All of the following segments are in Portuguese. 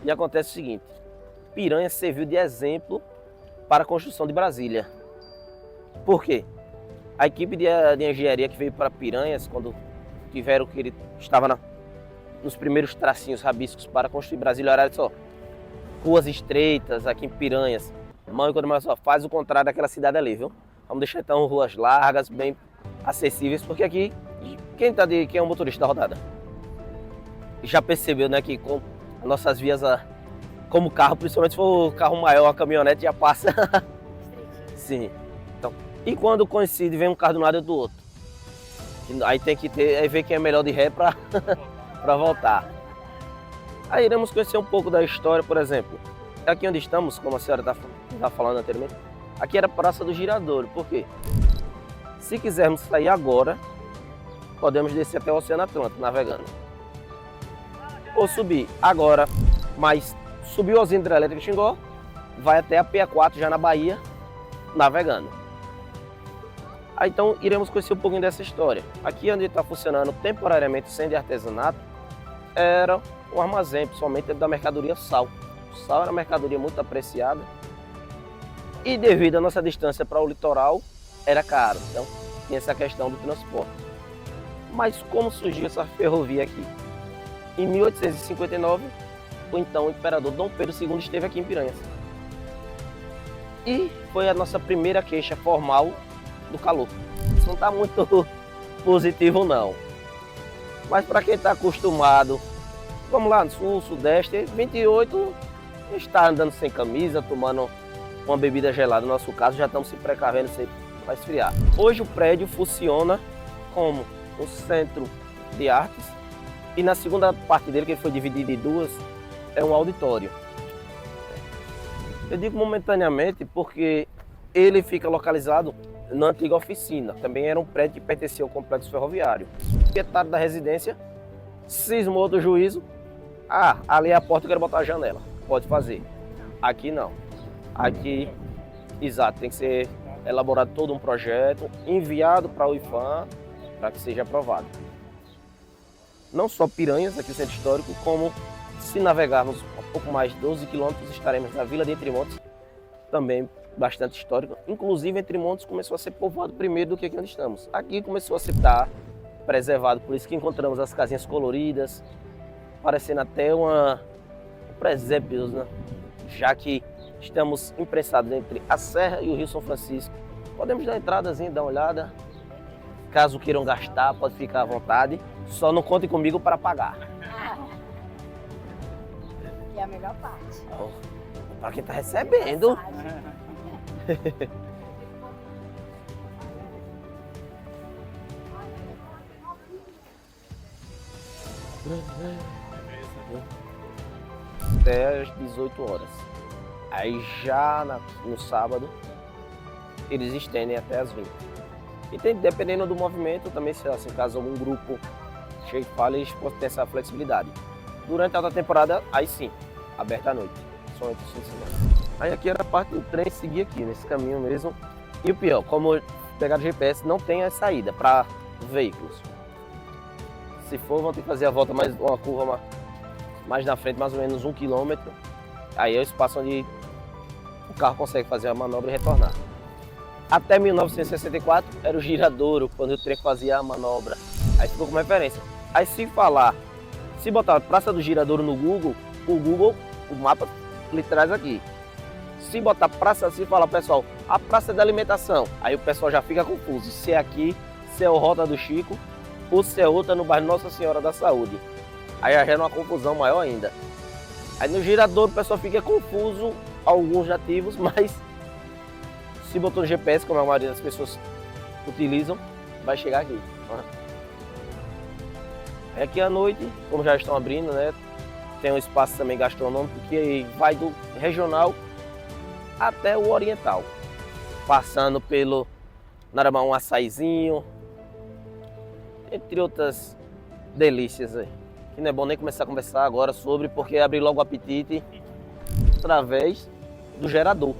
E acontece o seguinte, Piranha serviu de exemplo para a construção de Brasília. Por quê? A equipe de engenharia que veio para Piranhas, quando tiveram que ele estava nos primeiros tracinhos rabiscos para construir Brasília, era só ruas estreitas aqui em Piranhas. Mãe, quando mais só faz o contrário daquela cidade ali, viu? Vamos deixar então ruas largas, bem acessíveis, porque aqui quem é um motorista da rodada já percebeu, né, que com nossas vias, como carro, principalmente se for um carro maior, uma caminhonete já passa. Sim. Então, e quando coincide, vem um carro de um lado e do outro. Aí tem que ver quem é melhor de ré para para voltar. Aí iremos conhecer um pouco da história, por exemplo. Aqui onde estamos, como a senhora está falando anteriormente, aqui era a Praça do Giradouro. Por quê? Se quisermos sair agora, podemos descer até o Oceano Atlântico, navegando. Ou subir agora, mas subir o usina hidrelétrica de Xingó, vai até a PA4, já na Bahia, navegando. Aí, então, iremos conhecer um pouquinho dessa história. Aqui onde está funcionando temporariamente o centro de artesanato, era um armazém, principalmente da mercadoria sal. O sal era uma mercadoria muito apreciada e devido à nossa distância para o litoral, era caro. Então, tinha essa questão do transporte. Mas como surgiu essa ferrovia aqui? Em 1859, o então imperador Dom Pedro II esteve aqui em Piranhas. E foi a nossa primeira queixa formal do calor. Isso não está muito positivo não. Mas para quem está acostumado, vamos lá no sul, sudeste, 28 está andando sem camisa, tomando uma bebida gelada. No nosso caso, já estamos se precavendo, se vai esfriar. Hoje o prédio funciona como um centro de artes e na segunda parte dele, que foi dividido em duas, é um auditório. Eu digo momentaneamente porque ele fica localizado na antiga oficina. Também era um prédio que pertencia ao complexo ferroviário. O proprietário da residência cismou do juízo. Ah, ali é a porta, eu quero botar a janela. Pode fazer. Aqui não. Aqui, exato, tem que ser elaborado todo um projeto, enviado para o IPHAN, para que seja aprovado. Não só Piranhas, aqui no centro histórico, como se navegarmos um pouco mais de 12 quilômetros, estaremos na Vila de Entremontes, também bastante histórico. Inclusive, Entremontes começou a ser povoado primeiro do que aqui onde estamos. Aqui começou a se estar preservado, por isso que encontramos as casinhas coloridas, parecendo até um presépio, né? Já que estamos imprensados entre a Serra e o Rio São Francisco. Podemos dar uma entradazinha, dar uma olhada. Caso queiram gastar, pode ficar à vontade. Só não contem comigo para pagar. Que é a melhor parte. Oh, para quem está recebendo. Até às 18 horas. Aí já no sábado, eles estendem até às 20. E tem, dependendo do movimento, também se assim, caso algum grupo chegue e fale, eles podem ter essa flexibilidade. Durante a alta temporada, aí sim, aberta à noite. Somente os fins de semana. Aí aqui era a parte do trem seguir aqui, nesse caminho mesmo. E o pior, como pegar o GPS, não tem a saída para veículos. Se for, vão ter que fazer a volta, mais uma curva mais na frente, mais ou menos 1 quilômetro. Aí é o espaço onde o carro consegue fazer a manobra e retornar. Até 1964 era o Giradouro, quando o trem fazia a manobra. Aí ficou como referência. Aí se botar Praça do Giradouro no Google, o mapa lhe traz aqui. Se botar praça, se falar, pessoal, a Praça da Alimentação, aí o pessoal já fica confuso. Se é aqui, se é o Rota do Chico, ou se é outra no bairro Nossa Senhora da Saúde. Aí já gera uma confusão maior ainda. Aí no Giradouro o pessoal fica confuso, alguns nativos, mas se botou no GPS, como a maioria das pessoas utilizam, vai chegar aqui. Aí aqui à noite, como já estão abrindo, né, tem um espaço também gastronômico que vai do regional até o oriental, passando pelo Naramá, um açaizinho, entre outras delícias aí. Que não é bom nem começar a conversar agora sobre, porque abrir logo o apetite através do gerador.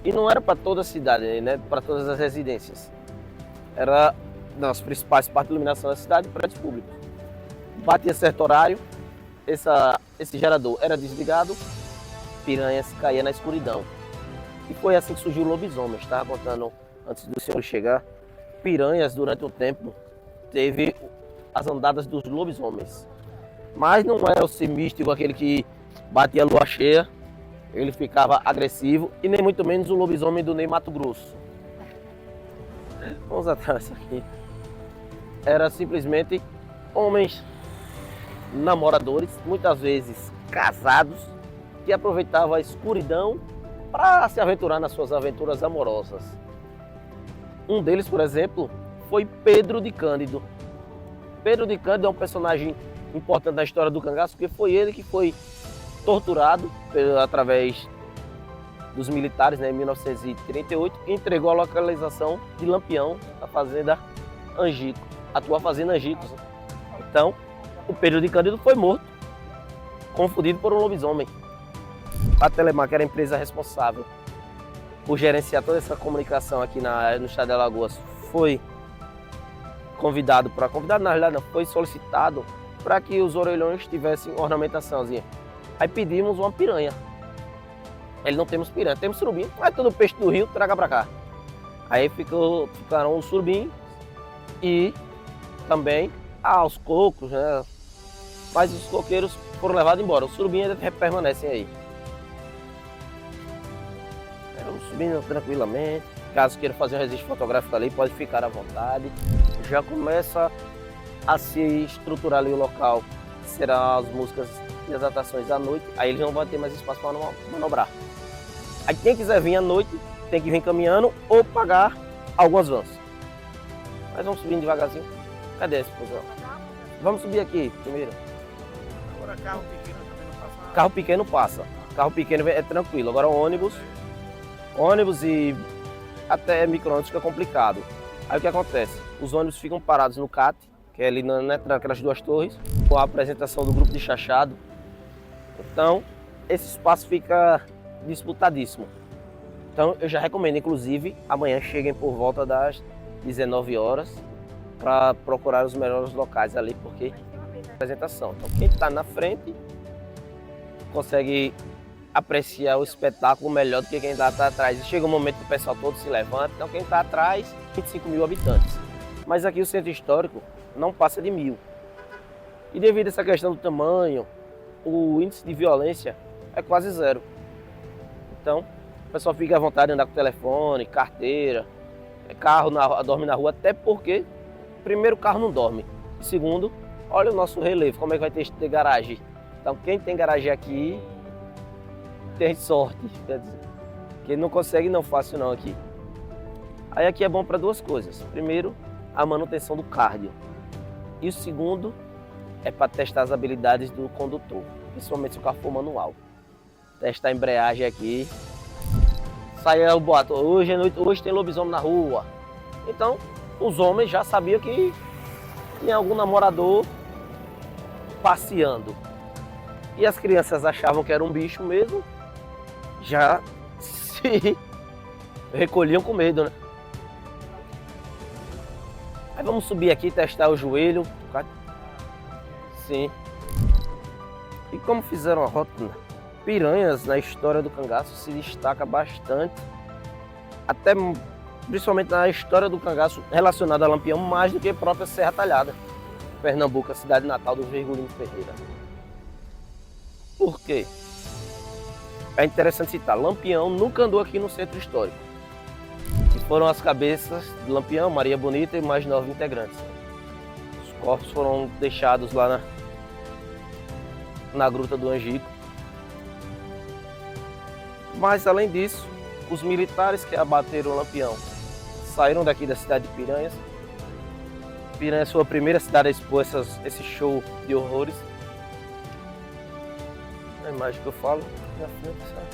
E não era para toda a cidade, né, para todas as residências. Era nas principais partes de iluminação da cidade, prédios públicos. Batia certo horário, esse gerador era desligado, Piranhas caía na escuridão. E foi assim que surgiu o lobisomem. Eu estava contando antes do senhor chegar. Piranhas, durante um tempo, teve as andadas dos lobisomens. Mas não era o ser místico, aquele que batia a lua cheia, ele ficava agressivo, e nem muito menos o lobisomem do Ney Matogrosso. Vamos atrás aqui. Era simplesmente homens namoradores, muitas vezes casados, que aproveitavam a escuridão para se aventurar nas suas aventuras amorosas. Um deles, por exemplo, foi Pedro de Cândido. Pedro de Cândido é um personagem importante na história do cangaço, porque foi ele que foi torturado através dos militares, né, em 1938, e entregou a localização de Lampião, da fazenda Angico, a atual fazenda Angicos. Então, o Pedro de Cândido foi morto, confundido por um lobisomem. A Telemar, que era a empresa responsável por gerenciar toda essa comunicação aqui no estado de Alagoas, foi convidado, na realidade não, foi solicitado para que os orelhões tivessem ornamentaçãozinha. Aí pedimos uma piranha. Ele não temos piranha, temos surubim, mas todo peixe do rio traga para cá. Aí ficaram os surubim e também os cocos, né? Mas os coqueiros foram levados embora, os surubim ainda permanecem aí. Vamos subindo tranquilamente. Caso queira fazer um registro fotográfico ali, pode ficar à vontade. Já começa a se estruturar ali o local. Serão as músicas e as atrações à noite. Aí eles não vão ter mais espaço para manobrar. Aí quem quiser vir à noite, tem que vir caminhando ou pagar algumas vans. Mas vamos subindo devagarzinho. Cadê esse pessoal? Vamos subir aqui primeiro. Agora carro pequeno também não passa. Carro pequeno passa. Carro pequeno é tranquilo. Agora ônibus e até micro-ônibus fica complicado. Aí o que acontece? Os ônibus ficam parados no CAT, que é ali naquelas duas torres, com a apresentação do grupo de Chachado. Então, esse espaço fica disputadíssimo. Então, eu já recomendo, inclusive, amanhã cheguem por volta das 19 horas para procurar os melhores locais ali, porque apresentação. Então, quem está na frente consegue apreciar o espetáculo melhor do que quem está atrás. E chega um momento que o pessoal todo se levanta, então quem está atrás, 25 mil habitantes. Mas aqui o centro histórico não passa de 1000. E devido a essa questão do tamanho, o índice de violência é quase zero. Então, o pessoal fica à vontade de andar com telefone, carteira, carro dorme na rua, até porque, primeiro, o carro não dorme. E segundo, olha o nosso relevo, como é que vai ter garagem. Então, quem tem garagem aqui tem sorte, quer dizer, que não consegue não fácil não aqui. Aí aqui é bom para duas coisas. Primeiro, a manutenção do cardio. E o segundo é para testar as habilidades do condutor, principalmente se o carro for manual. Testar a embreagem aqui. Sai o boato, hoje é noite, hoje tem lobisomem na rua. Então, os homens já sabiam que tinha algum namorador passeando. E as crianças achavam que era um bicho mesmo, já se recolhiam com medo, né? Aí vamos subir aqui e testar o joelho. Sim. E como fizeram a rota, Piranhas na história do cangaço se destaca bastante, até principalmente na história do cangaço relacionada a Lampião, mais do que a própria Serra Talhada, Pernambuco, a cidade natal do Virgulino Ferreira. Por quê? É interessante citar, Lampião nunca andou aqui no centro histórico. E foram as cabeças de Lampião, Maria Bonita e mais 9 integrantes. Os corpos foram deixados lá na Gruta do Angico. Mas além disso, os militares que abateram Lampião saíram daqui da cidade de Piranhas. Piranhas foi a primeira cidade a expor esse show de horrores. A imagem que eu falo na frente, sabe?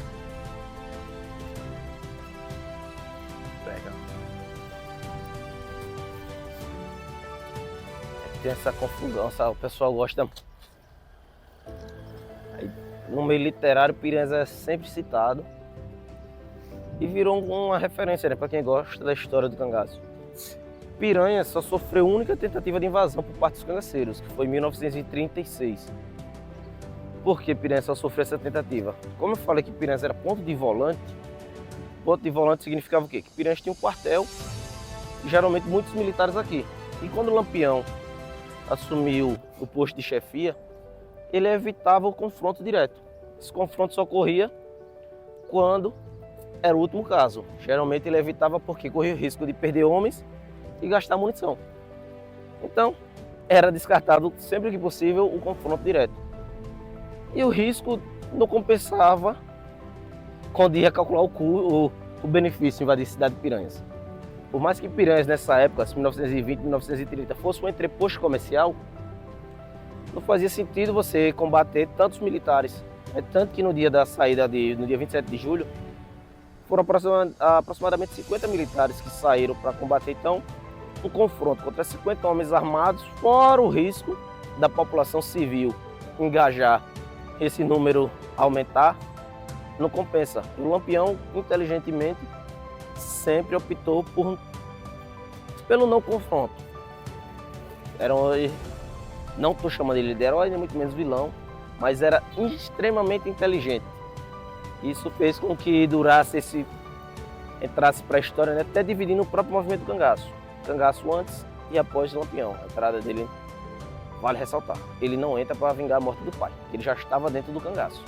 Pega. Tem essa confusão, sabe? O pessoal gosta. Aí, no meio literário, Piranhas é sempre citado. E virou uma referência, né, para quem gosta da história do cangaço. Piranhas só sofreu única tentativa de invasão por parte dos cangaceiros, que foi em 1936. Por que Piranhas só sofreu essa tentativa? Como eu falei que Piranhas era ponto de volante significava o quê? Que Piranhas tinha um quartel e geralmente muitos militares aqui. E quando o Lampião assumiu o posto de chefia, ele evitava o confronto direto. Esse confronto só ocorria quando era o último caso. Geralmente ele evitava porque corria o risco de perder homens e gastar munição. Então, era descartado sempre que possível o confronto direto. E o risco não compensava quando ia calcular o benefício de invadir a cidade de Piranhas. Por mais que Piranhas nessa época, 1920, 1930, fosse um entreposto comercial, não fazia sentido você combater tantos militares. É tanto que no dia da saída, no dia 27 de julho, foram aproximadamente 50 militares que saíram para combater, então, um confronto contra 50 homens armados, fora o risco da população civil engajar, esse número aumentar, não compensa. O Lampião, inteligentemente, sempre optou pelo não confronto. Não estou chamando ele de herói, nem muito menos vilão, mas era extremamente inteligente. Isso fez com que entrasse para a história, né, até dividindo o próprio movimento do cangaço. Cangaço antes e após o Lampião. A entrada dele, vale ressaltar, ele não entra para vingar a morte do pai, ele já estava dentro do cangaço.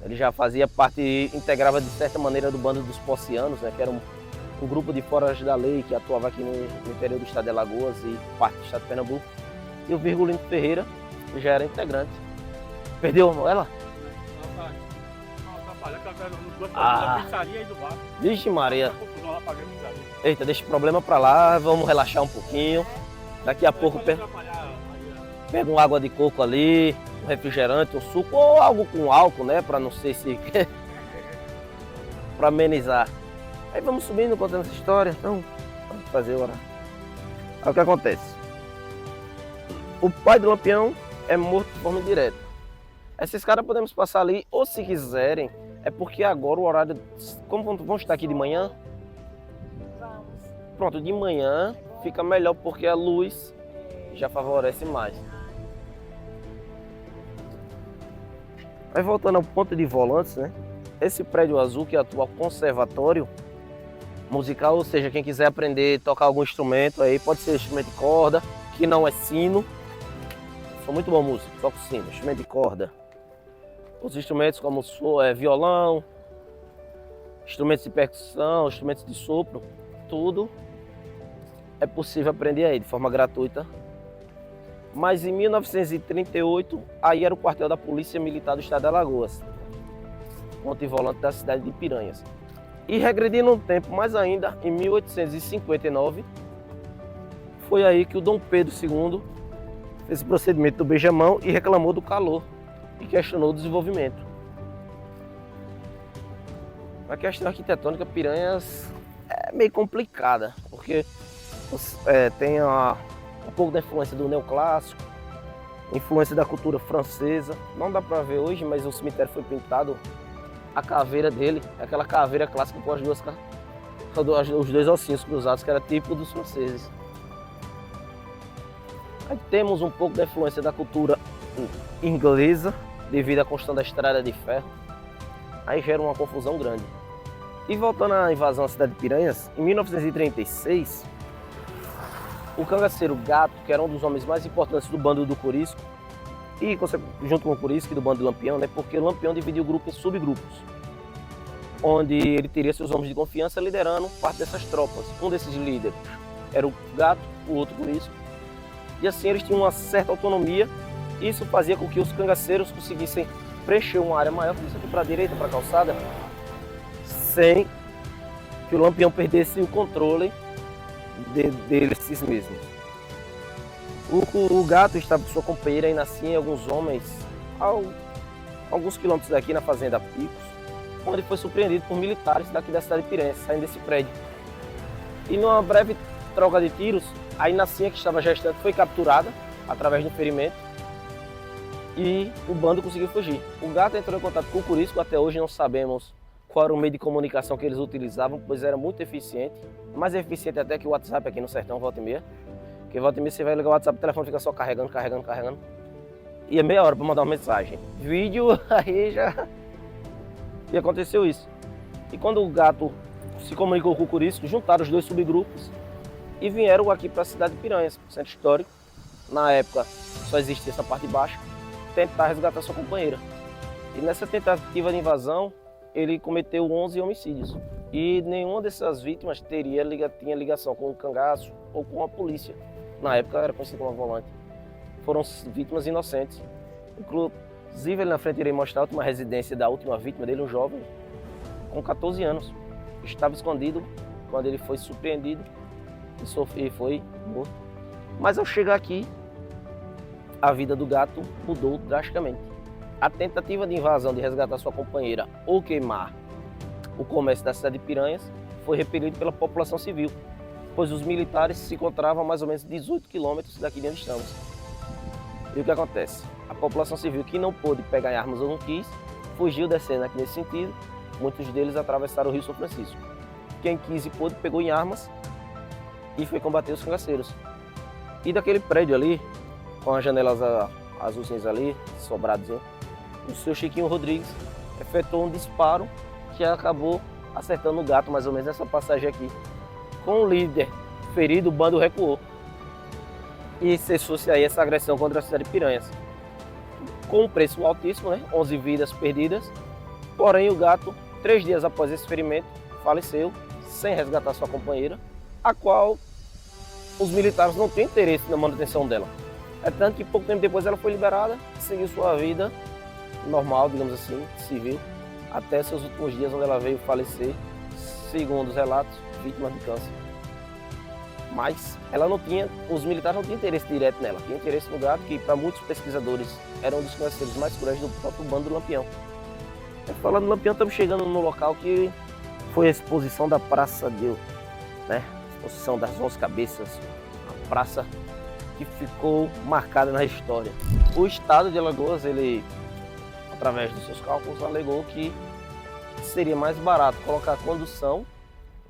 Ele já fazia parte, integrava de certa maneira do bando dos Possianos, né, que era um grupo de foragidos da lei que atuava aqui no interior do estado de Alagoas e parte do estado de Pernambuco. E o Virgulino Ferreira já era integrante. Perdeu ela? Ah, pizzaria e do bar. vixe Maria. Eita, deixa o problema pra lá, vamos relaxar um pouquinho. Daqui a pouco pega uma água de coco ali, um refrigerante, um suco ou algo com álcool, né? Pra não sei se... pra amenizar. Aí vamos subindo, contando essa história. Então, vamos fazer hora. Aí o que acontece? O pai do Lampião é morto de forma indireta. Esses caras podemos passar ali, ou se quiserem, é porque agora o horário... Como vamos estar aqui de manhã? Vamos. Pronto, de manhã fica melhor porque a luz já favorece mais. Aí voltando ao ponto de volantes, né? Esse prédio azul que é o atual conservatório musical, ou seja, quem quiser aprender a tocar algum instrumento aí, pode ser instrumento de corda, que não é sino. Sou muito bom músico, toco sino, instrumento de corda. Os instrumentos como violão, instrumentos de percussão, instrumentos de sopro, tudo é possível aprender aí de forma gratuita. Mas em 1938, aí era o quartel da Polícia Militar do estado de Alagoas, ponto e volante da cidade de Piranhas. E regredindo um tempo mais ainda, em 1859, foi aí que o Dom Pedro II fez o procedimento do beijamão e reclamou do calor e questionou o desenvolvimento. A questão arquitetônica, Piranhas é meio complicada, porque tem um pouco da influência do neoclássico, influência da cultura francesa. Não dá para ver hoje, mas o cemitério foi pintado, a caveira dele, aquela caveira clássica com os dois ossinhos cruzados, que era típico dos franceses. Aí temos um pouco da influência da cultura inglesa, devido à construção da estrada de ferro. Aí gera uma confusão grande. E voltando à invasão à cidade de Piranhas, em 1936, o cangaceiro Gato, que era um dos homens mais importantes do bando do Corisco, e junto com o Corisco e do bando do Lampião, né, porque o Lampião dividiu o grupo em subgrupos, onde ele teria seus homens de confiança liderando parte dessas tropas. Um desses líderes era o Gato, o outro Corisco, e assim eles tinham uma certa autonomia. Isso fazia com que os cangaceiros conseguissem preencher uma área maior, aqui para a direita, para a calçada, sem que o Lampião perdesse o controle deles mesmos. O Gato estava com sua companheira e nascia em alguns homens, alguns quilômetros daqui na fazenda Picos, onde foi surpreendido por militares daqui da cidade de Piranhas, saindo desse prédio. E numa breve troca de tiros, a Inacinha, que estava gestante, foi capturada através do ferimento e o bando conseguiu fugir. O Gato entrou em contato com o Corisco, até hoje não sabemos qual era o meio de comunicação que eles utilizavam, pois era muito eficiente, mais eficiente até que o WhatsApp aqui no sertão, volta e meia. Porque volta e meia você vai ligar o WhatsApp, o telefone fica só carregando. ia meia hora para mandar uma mensagem. Vídeo, aí já... E aconteceu isso. E quando o gato se comunicou com o Curisco, juntaram os dois subgrupos e vieram aqui para a cidade de Piranhas, centro histórico. Na época só existia essa parte de baixo, tentar resgatar sua companheira. E nessa tentativa de invasão, ele cometeu 11 homicídios. E nenhuma dessas vítimas tinha ligação com o cangaço ou com a polícia. Na época era conhecido como volante. Foram vítimas inocentes. Inclusive, ali na frente irei mostrar a última residência da última vítima dele, um jovem com 14 anos. Estava escondido quando ele foi surpreendido e foi morto. Mas ao chegar aqui, a vida do gato mudou drasticamente. A tentativa de invasão de resgatar sua companheira ou queimar o comércio da cidade de Piranhas foi repelido pela população civil, pois os militares se encontravam a mais ou menos 18 quilômetros daqui de onde estamos. E o que acontece? A população civil que não pôde pegar armas ou não quis, fugiu descendo aqui nesse sentido. Muitos deles atravessaram o Rio São Francisco. Quem quis e pôde pegou em armas e foi combater os cangaceiros. E daquele prédio ali, com as janelas azulzinhas ali, sobradinho, o seu Chiquinho Rodrigues efetuou um disparo que acabou acertando o gato, mais ou menos nessa passagem aqui. Com o líder ferido, o bando recuou. E cessou-se aí essa agressão contra a cidade de Piranhas. Com um preço altíssimo, né? 11 vidas perdidas. Porém, o gato, 3 dias após esse ferimento, faleceu, sem resgatar sua companheira, a qual os militares não têm interesse na manutenção dela. É tanto que pouco tempo depois ela foi liberada e seguiu sua vida normal, digamos assim, civil, até seus últimos dias, onde ela veio falecer, segundo os relatos, vítima de câncer. Mas os militares não tinham interesse direto nela, tinham interesse no gato, que para muitos pesquisadores era um dos conhecedores mais cruéis do próprio bando do Lampião. E falando do Lampião, estamos chegando no local que foi a exposição da Praça de, né? Exposição das 11 cabeças, a praça que ficou marcada na história. O estado de Alagoas, ele, através dos seus cálculos, alegou que seria mais barato colocar a condução,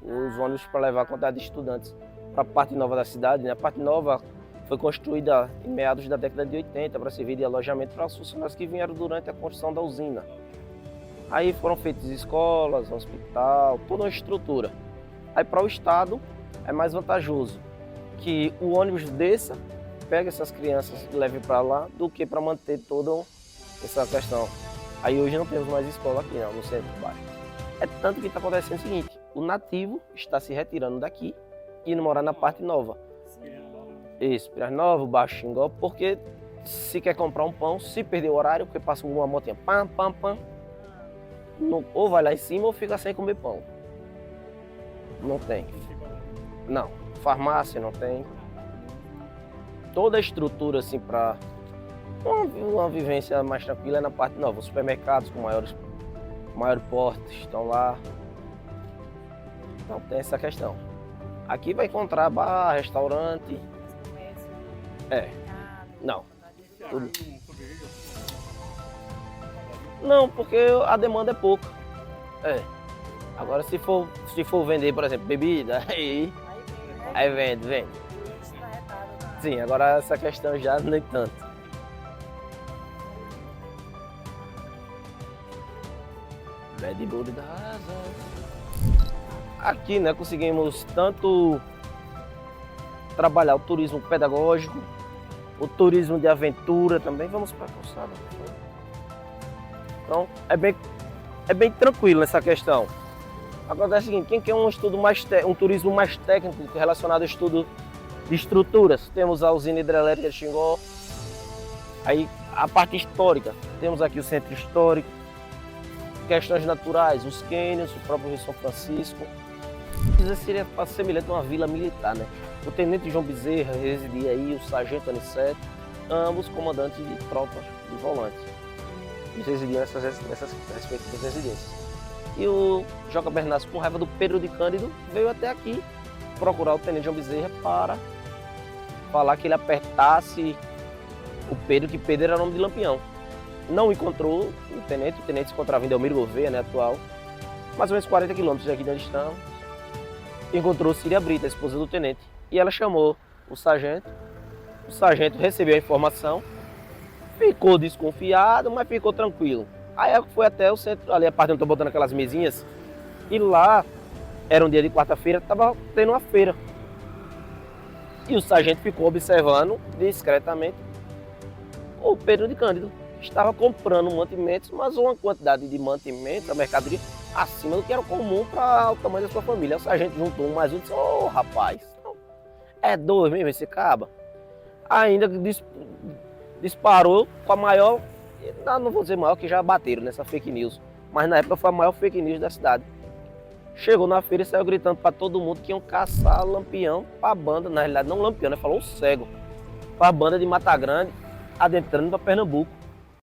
os ônibus para levar a quantidade de estudantes para a parte nova da cidade, né? A parte nova foi construída em meados da década de 80 para servir de alojamento para os funcionários que vieram durante a construção da usina. Aí foram feitas escolas, um hospital, toda uma estrutura. Aí para o estado é mais vantajoso que o ônibus desça, pegue essas crianças e leve para lá, do que para manter toda essa questão. Aí hoje não temos mais escola aqui não, no centro de baixo. É tanto que está acontecendo o seguinte, o nativo está se retirando daqui e indo morar na parte nova. Isso, Piranhas Nova, Baixo Xingó, porque se quer comprar um pão, se perder o horário, porque passa uma motinha, pam, pam, pam, ou vai lá em cima ou fica sem comer pão. Não tem. Não, farmácia não tem. Toda a estrutura assim para uma vivência mais tranquila é na parte nova. Os supermercados com maior porte estão lá. Então tem essa questão. Aqui vai encontrar bar, restaurante. Não. Tudo. Não, porque a demanda é pouca. Agora se for vender, por exemplo, bebida, aí vende. Sim, agora essa questão já nem tanto. Bad Bull da Asa. Aqui, né, conseguimos tanto trabalhar o turismo pedagógico, o turismo de aventura também. Vamos para a calçada. Então, é bem tranquilo nessa questão. Acontece o seguinte, quem quer um turismo mais técnico relacionado ao estudo de estruturas, temos a usina hidrelétrica de Xingó, aí a parte histórica, temos aqui o centro histórico, questões naturais, os cânions, o próprio Rio São Francisco. Isso seria semelhante a uma vila militar, né? O tenente João Bezerra residia aí, o sargento Aniceto, ambos comandantes de tropas de volantes. Eles residiam nessas respectivas residências. E o Joca Bernardes, com raiva do Pedro de Cândido, veio até aqui procurar o tenente João Bezerra para falar que ele apertasse o Pedro, que Pedro era nome de Lampião. Não encontrou o tenente se encontrava em Delmiro Gouveia, né, atual, mais ou menos 40 quilômetros daqui de onde estamos. Encontrou Síria Brita, a esposa do tenente, e ela chamou o sargento recebeu a informação, Ficou desconfiado, mas ficou tranquilo. Aí foi até o centro, ali a parte onde eu tô botando aquelas mesinhas, e lá era um dia de quarta-feira, tava tendo uma feira. E o sargento ficou observando discretamente o Pedro de Cândido. Estava comprando mantimentos, mas uma quantidade de mantimentos, a mercadoria, acima do que era comum para o tamanho da sua família. O sargento juntou um mais um e disse: ô rapaz, é dois mesmo esse caba? Ainda disparou com a maior, não vou dizer maior, que já bateram nessa fake news, mas na época foi a maior fake news da cidade. Chegou na feira e saiu gritando para todo mundo que iam caçar Lampião para a banda, na realidade não Lampião, né? Falou o cego, para a banda de Mata Grande, adentrando para Pernambuco.